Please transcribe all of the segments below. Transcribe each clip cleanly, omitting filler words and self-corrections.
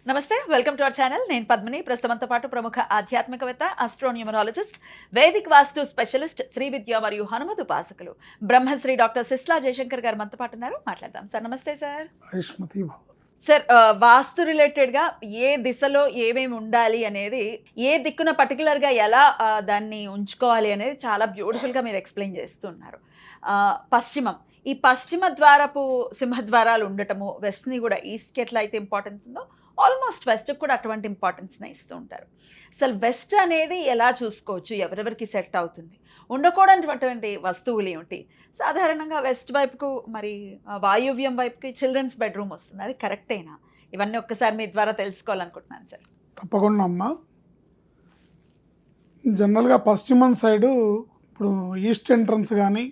నమస్తే, welcome to our channel. నేను పద్మిని. ప్రస్తుతంతో పాటు ప్రముఖ ఆధ్యాత్మికవేత్త, ఆస్ట్రోన్యూమరాలజిస్ట్, వేదిక్ వాస్తు స్పెషలిస్ట్, శ్రీ విద్య మరియు హనుమతు ఉపాసకులు బ్రహ్మశ్రీ డాక్టర్ సిస్లా జయశంకర్ గారు మనతో పాటు ఉన్నారు. మాట్లాడదాం సార్. నమస్తే సార్. సార్, వాస్తు రిలేటెడ్గా ఏ దిశలో ఏమేమి ఉండాలి అనేది, ఏ దిక్కున పర్టికులర్గా ఎలా దాన్ని ఉంచుకోవాలి అనేది చాలా బ్యూటిఫుల్గా మీరు ఎక్స్ప్లెయిన్ చేస్తున్నారు. పశ్చిమం, ఈ పశ్చిమ ద్వారపు సింహద్వారాలు ఉండటము, వెస్ట్ని కూడా ఈస్ట్కి ఎట్లా అయితే ఇంపార్టెన్స్ ఉందో ఆల్మోస్ట్ వెస్ట్కి కూడా అటువంటి ఇంపార్టెన్స్ని ఇస్తూ ఉంటారు. అసలు వెస్ట్ అనేది ఎలా చూసుకోవచ్చు, ఎవరెవరికి సెట్ అవుతుంది, ఉండకూడనటువంటి వస్తువులు ఏమిటి? సాధారణంగా వెస్ట్ వైపుకు మరి వాయువ్యం వైపుకి చిల్డ్రన్స్ బెడ్రూమ్ వస్తుంది, అది కరెక్టేనా? ఇవన్నీ ఒక్కసారి మీ ద్వారా తెలుసుకోవాలనుకుంటున్నాను సార్. తప్పకుండా అమ్మా. జనరల్గా పశ్చిమం సైడు ఇప్పుడు ఈస్ట్ ఎంట్రన్స్ కానీ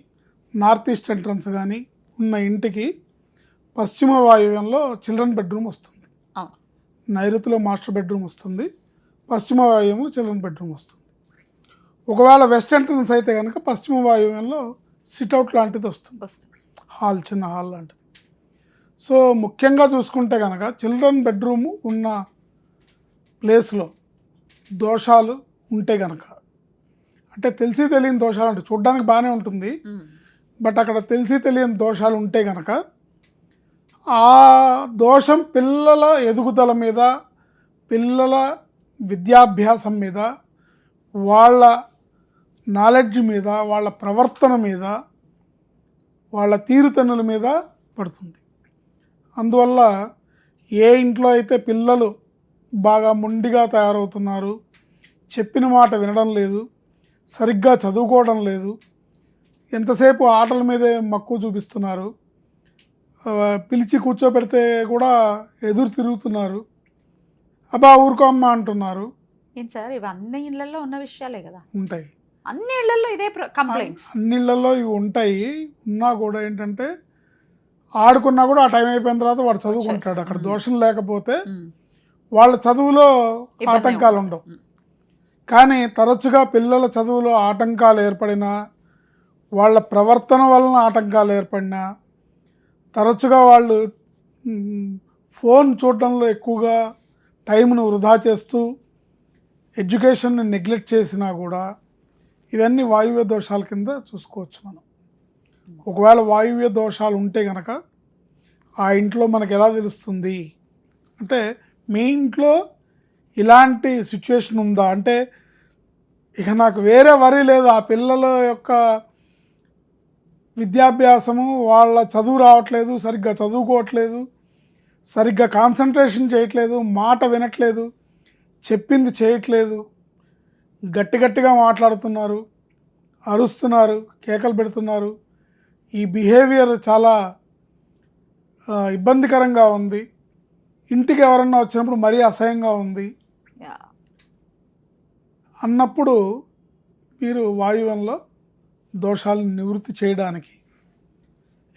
నార్త్ ఈస్ట్ ఎంట్రన్స్ కానీ ఉన్న ఇంటికి పశ్చిమ వాయువ్యంలో చిల్డ్రన్ బెడ్రూమ్ వస్తుంది. నైరుతిలో మాస్టర్ బెడ్రూమ్ వస్తుంది, పశ్చిమ వాయువ్యంలో చిల్డ్రన్ బెడ్రూమ్ వస్తుంది. ఒకవేళ వెస్ట్ ఎంట్రన్స్ అయితే కనుక పశ్చిమ వాయువ్యంలో సిట్అవుట్ లాంటిది వస్తుంది, హాల్, చిన్న హాల్ లాంటిది. సో ముఖ్యంగా చూసుకుంటే కనుక చిల్డ్రన్ బెడ్రూమ్ ఉన్న ప్లేస్లో దోషాలు ఉంటే కనుక, అంటే తెలిసి తెలియని దోషాలు అంటే చూడడానికి బాగానే ఉంటుంది, బట్ అక్కడ తెలిసి తెలియని దోషాలు ఉంటే కనుక ఆ దోషం పిల్లల ఎదుగుదల మీద, పిల్లల విద్యాభ్యాసం మీద, వాళ్ళ నాలెడ్జ్ మీద, వాళ్ళ ప్రవర్తన మీద, వాళ్ళ తీరుతెన్నుల మీద పడుతుంది. అందువల్ల ఏ ఇంట్లో అయితే పిల్లలు బాగా మొండిగా తయారవుతున్నారు, చెప్పిన మాట వినడం లేదు, సరిగ్గా చదువుకోవడం లేదు, ఎంతసేపు ఆటల మీదే మక్కువ చూపిస్తున్నారు, పిలిచి కూర్చోబెడితే కూడా ఎదురు తిరుగుతున్నారు, అబ్బా ఊరుకో అమ్మ అంటున్నారు. ఏంటి సార్, ఇవి అన్ని ఇళ్లలో ఉన్న విషయాలే కదా? ఉంటాయి, అన్ని ఇళ్లలో ఇదే కంప్లైంట్స్. అన్ని ఇళ్లలో ఇవి ఉంటాయి. ఉన్నా కూడా ఏంటంటే ఆడుకున్నా కూడా ఆ టైం అయిపోయిన తర్వాత వాడు చదువుకుంటాడు. అక్కడ దోషం లేకపోతే వాళ్ళ చదువులో ఆటంకాలు ఉండవు. కానీ తరచుగా పిల్లల చదువులో ఆటంకాలు ఏర్పడినా, వాళ్ళ ప్రవర్తన వలన ఆటంకాలు ఏర్పడినా, తరచుగా వాళ్ళు ఫోన్ చూడడంలో ఎక్కువగా టైంను వృధా చేస్తూ ఎడ్యుకేషన్ని నెగ్లెక్ట్ చేసినా కూడా ఇవన్నీ వాయువ్య దోషాల కింద చూసుకోవచ్చు మనం. ఒకవేళ వాయువ్య దోషాలు ఉంటే కనుక ఆ ఇంట్లో మనకు ఎలా తెలుస్తుంది అంటే, మీ ఇంట్లో ఇలాంటి సిచ్యువేషన్ ఉందా అంటే ఇక నాకు వేరే వరి లేదు, ఆ పిల్లల యొక్క విద్యాభ్యాసము, వాళ్ళ చదువు రావట్లేదు, సరిగ్గా చదువుకోవట్లేదు, సరిగ్గా కాన్సన్ట్రేషన్ చేయట్లేదు, మాట వినట్లేదు, చెప్పింది చేయట్లేదు, గట్టిగా మాట్లాడుతున్నారు, అరుస్తున్నారు, కేకలు పెడుతున్నారు, ఈ బిహేవియర్ చాలా ఇబ్బందికరంగా ఉంది, ఇంటికి ఎవరన్నా వచ్చినప్పుడు మరీ అసహ్యంగా ఉంది అన్నప్పుడు మీరు వాయువ్యంలో దోషాలను నివృత్తి చేయడానికి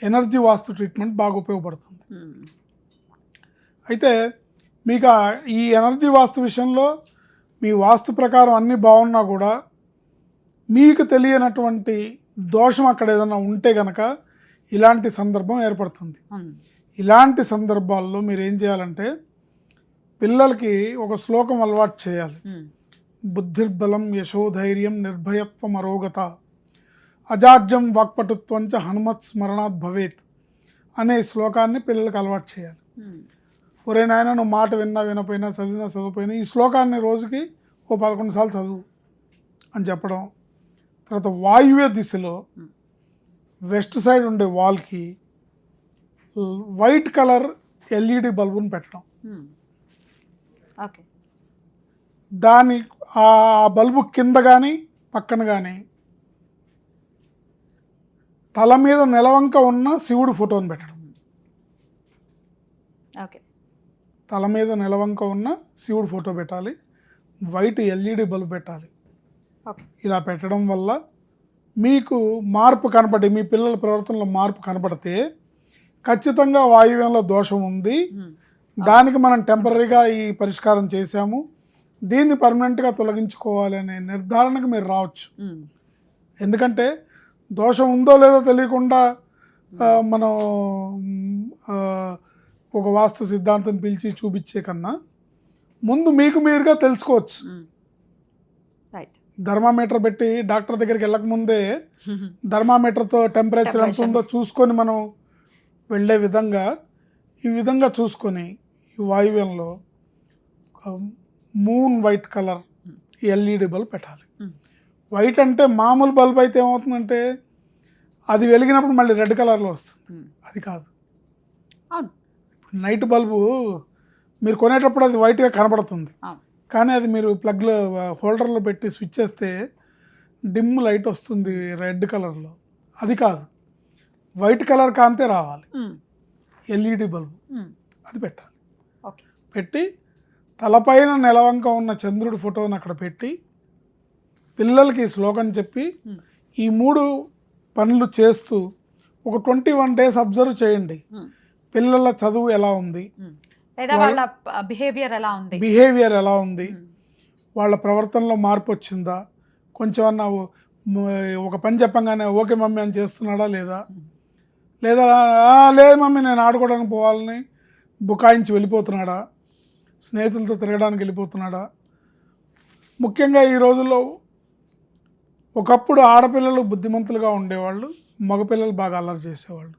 ఎనర్జీ వాస్తు ట్రీట్మెంట్ బాగా ఉపయోగపడుతుంది. అయితే మీకు ఈ ఎనర్జీ వాస్తు విషయంలో మీ వాస్తు ప్రకారం అన్నీ బాగున్నా కూడా మీకు తెలియనటువంటి దోషం అక్కడ ఏదైనా ఉంటే కనుక ఇలాంటి సందర్భం ఏర్పడుతుంది. ఇలాంటి సందర్భాల్లో మీరు ఏం చేయాలంటే పిల్లలకి ఒక శ్లోకం అలవాటు చేయాలి. బుద్ధిర్బలం యశోధైర్యం నిర్భయత్వం అరోగత అజాడ్యం వాక్పటుత్వంచ హనుమత్ స్మరణాత్ భవేత్ అనే శ్లోకాన్ని పిల్లలకు అలవాటు చేయాలి. ఒరే నాయన, నువ్వు మాట వినపోయినా, చదివిపోయినా ఈ శ్లోకాన్ని రోజుకి 11 సార్లు చదువు అని చెప్పడం. తర్వాత వాయువ్య దిశలో వెస్ట్ సైడ్ ఉండే వాల్కి వైట్ కలర్ ఎల్ఈడి బల్బుని పెట్టడం. దాని ఆ బల్బు కింద కానీ పక్కన కానీ తల మీద నెలవంక ఉన్న శివుడు ఫోటోని పెట్టడం. తల మీద నెలవంక ఉన్న శివుడు ఫోటో పెట్టాలి, వైట్ ఎల్ఈడి బల్బు పెట్టాలి. ఇలా పెట్టడం వల్ల మీకు మార్పు కనపడి, మీ పిల్లల ప్రవర్తనలో మార్పు కనపడితే ఖచ్చితంగా వాయువ్యంలో దోషం ఉంది, దానికి మనం టెంపరీగా ఈ పరిష్కారం చేశాము, దీన్ని పర్మనెంట్గా తొలగించుకోవాలి అనే నిర్ధారణకు మీరు రావచ్చు. ఎందుకంటే దోషం ఉందో లేదో తెలియకుండా మనం ఒక వాస్తు సిద్ధాంతం పిలిచి చూపించే కన్నా ముందు మీకు మీరుగా తెలుసుకోవచ్చు. రైట్. థర్మామీటర్ పెట్టి డాక్టర్ దగ్గరికి వెళ్ళకముందే థర్మామీటర్తో టెంపరేచర్ ఎంత ఉందో చూసుకొని మనం వెళ్ళే విధంగా ఈ విధంగా చూసుకొని ఈ వాయువ్యంలో moon white colour LED bulb పెట్టాలి. వైట్ అంటే మామూలు బల్బ్ అయితే ఏమవుతుందంటే అది వెలిగినప్పుడు మళ్ళీ రెడ్ కలర్లో వస్తుంది. అది కాదు. నైట్ బల్బు మీరు కొనేటప్పుడు అది వైట్గా కనబడుతుంది, కానీ అది మీరు ప్లగ్లో హోల్డర్లో పెట్టి స్విచ్ చేస్తే డిమ్ లైట్ వస్తుంది రెడ్ కలర్లో. అది కాదు, వైట్ కలర్ కాంతే రావాలి. ఎల్ఈడి బల్బు అది పెట్టాలి. పెట్టి తలపైన నెలవంక ఉన్న చంద్రుడి ఫోటోని అక్కడ పెట్టి పిల్లలకి శ్లోకం చెప్పి ఈ 3 పనులు చేస్తూ ఒక 21 days అబ్జర్వ్ చేయండి. పిల్లల చదువు ఎలా ఉంది, వాళ్ళ బిహేవియర్ ఎలా ఉంది, వాళ్ళ ప్రవర్తనలో మార్పు వచ్చిందా, కొంచెం అన్నా ఒక పని చెప్పంగానే ఓకే మమ్మీ అని చేస్తున్నాడా లేదా, లేదా లేదు మమ్మీ నేను ఆడుకోవడానికి పోవాలని బుకాయించి వెళ్ళిపోతున్నాడా, స్నేహితులతో తిరగడానికి వెళ్ళిపోతున్నాడా. ముఖ్యంగా ఈ రోజుల్లో ఒకప్పుడు ఆడపిల్లలు బుద్ధిమంతులుగా ఉండేవాళ్ళు, మగపిల్లలు బాగా అల్లరి చేసేవాళ్ళు.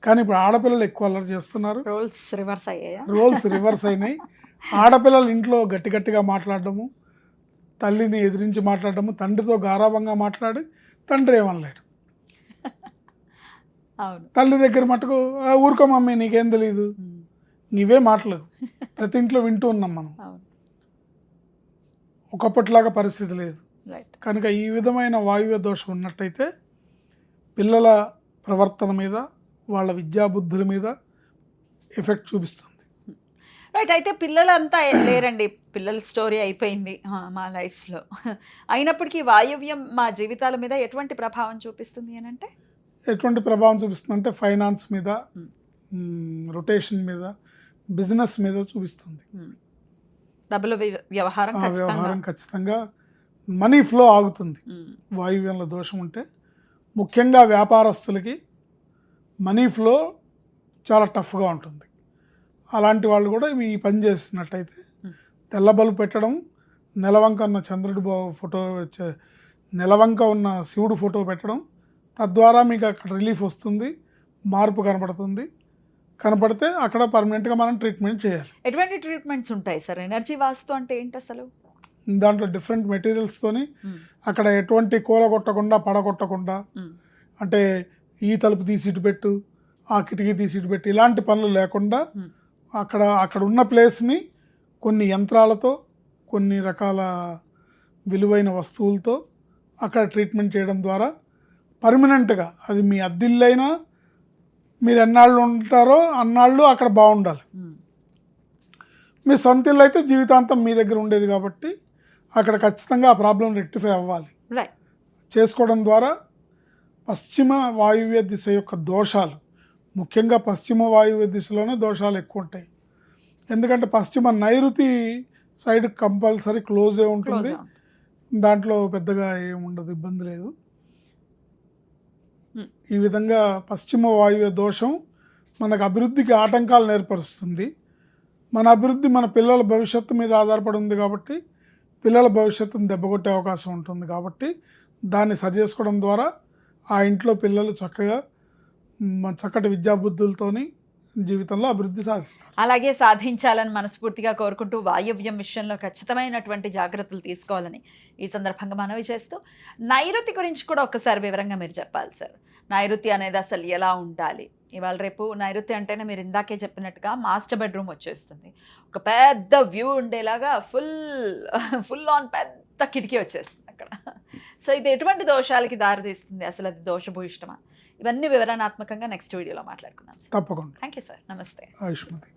కానీ ఇప్పుడు ఆడపిల్లలు ఎక్కువ అల్లరి చేస్తున్నారు. రోల్స్ రివర్స్ అయినాయి. ఆడపిల్లలు ఇంట్లో గట్టిగా మాట్లాడడము, తల్లిని ఎదిరించి మాట్లాడడము, తండ్రితో గారాభంగా మాట్లాడి తండ్రి ఏమనలేడు. తల్లి దగ్గర మటుకు ఊరుకో మమ్మీ నీకేం తెలీదు, నీవే మాటలు ప్రతి ఇంట్లో వింటూ ఉన్నాం మనం. ఒకప్పటిలాగా పరిస్థితి లేదు కనుక ఈ విధమైన వాయువ్య దోషం ఉన్నట్టయితే పిల్లల ప్రవర్తన మీద, వాళ్ళ విద్యాబుద్ధుల మీద ఎఫెక్ట్ చూపిస్తుంది. రైట్. అయితే పిల్లలంతా లేరండి, పిల్లల స్టోరీ అయిపోయింది మా లైఫ్స్లో. అయినప్పటికీ వాయువ్యం మా జీవితాల మీద ఎటువంటి ప్రభావం చూపిస్తుంది అని అంటే? ఎటువంటి ప్రభావం చూపిస్తుంది అంటే ఫైనాన్స్ మీద, రొటేషన్ మీద, బిజినెస్ మీద చూపిస్తుంది. డబ్బుల వ్యవహారం ఖచ్చితంగా మనీ ఫ్లో ఆగుతుంది వాయువ్యంలో దోషం ఉంటే. ముఖ్యంగా వ్యాపారస్తులకి మనీ ఫ్లో చాలా టఫ్గా ఉంటుంది. అలాంటి వాళ్ళు కూడా ఈ పని చేస్తున్నట్టయితే తెల్ల బల్బు పెట్టడం, నెలవంక ఉన్న చంద్రుడి ఫోటో, నెలవంక ఉన్న శివుడు ఫోటో పెట్టడం, తద్వారా మీకు అక్కడ రిలీఫ్ వస్తుంది, మార్పు కనపడితే అక్కడ పర్మనెంట్గా మనం ట్రీట్మెంట్ చేయాలి. ఎటువంటి ట్రీట్మెంట్స్ ఉంటాయి సార్? ఎనర్జీ వాస్తు అంటే ఏంటి అసలు? దాంట్లో డిఫరెంట్ మెటీరియల్స్తోని అక్కడ ఎటువంటి కూలగొట్టకుండా, పడగొట్టకుండా, అంటే ఈ తలుపు తీసి ఇటు పెట్టు, ఆ కిటికీ తీసి ఇటు పెట్టు, ఇలాంటి పనులు లేకుండా అక్కడ ఉన్న ప్లేస్ని కొన్ని యంత్రాలతో, కొన్ని రకాల విలువైన వస్తువులతో అక్కడ ట్రీట్మెంట్ చేయడం ద్వారా పర్మనెంట్గా, అది మీ అద్దిల్లైనా మీరు ఎన్నాళ్ళు ఉంటారో అన్నాళ్ళు అక్కడ బాగుండాలి. మీ సొంత ఇల్లు అయితే జీవితాంతం మీ దగ్గర ఉండేది కాబట్టి అక్కడ ఖచ్చితంగా ఆ ప్రాబ్లం రెక్టిఫై అవ్వాలి. చేసుకోవడం ద్వారా పశ్చిమ వాయువ్య దిశ యొక్క దోషాలు, ముఖ్యంగా పశ్చిమ వాయువ్య దిశలోనే దోషాలు ఎక్కువ ఉంటాయి. ఎందుకంటే పశ్చిమ నైరుతి సైడ్ కంపల్సరీ క్లోజే ఉంటుంది, దాంట్లో పెద్దగా ఏముండదు, ఇబ్బంది లేదు. ఈ విధంగా పశ్చిమ వాయువ్య దోషం మనకు అభివృద్ధికి ఆటంకాలు ఏర్పరుస్తుంది. మన అభివృద్ధి మన పిల్లల భవిష్యత్తు మీద ఆధారపడి ఉంది కాబట్టి పిల్లల భవిష్యత్తును దెబ్బకొట్టే అవకాశం ఉంటుంది. కాబట్టి దాన్ని సరి చేసుకోవడం ద్వారా ఆ ఇంట్లో పిల్లలు చక్కటి విద్యాబుద్ధులతోని జీవితంలో అభివృద్ధి సాధిస్తారు. అలాగే సాధించాలని మనస్ఫూర్తిగా కోరుకుంటూ వాయువ్యం విషయంలో ఖచ్చితమైనటువంటి జాగ్రత్తలు తీసుకోవాలని ఈ సందర్భంగా మనవి చేస్తూ, నైరుతి గురించి కూడా ఒకసారి వివరంగా మీరు చెప్పాలి సార్. నైరుతి అనేది అసలు ఎలా ఉండాలి? ఇవాళ రేపు నైరుతి అంటేనే మీరు ఇందాకే చెప్పినట్టుగా మాస్టర్ బెడ్రూమ్ వచ్చేస్తుంది, ఒక పెద్ద వ్యూ ఉండేలాగా ఫుల్ ఆన్ పెద్ద కిటికీ వచ్చేస్తుంది అక్కడ. సో ఇది ఎటువంటి దోషాలకి దారితీస్తుంది, అసలు అది దోషభూయిష్టమా? ఇవన్నీ వివరణాత్మకంగా నెక్స్ట్ వీడియోలో మాట్లాడుకుందాం. తప్పకుండా. Thank you sir. నమస్తే. ఆయుష్మతి.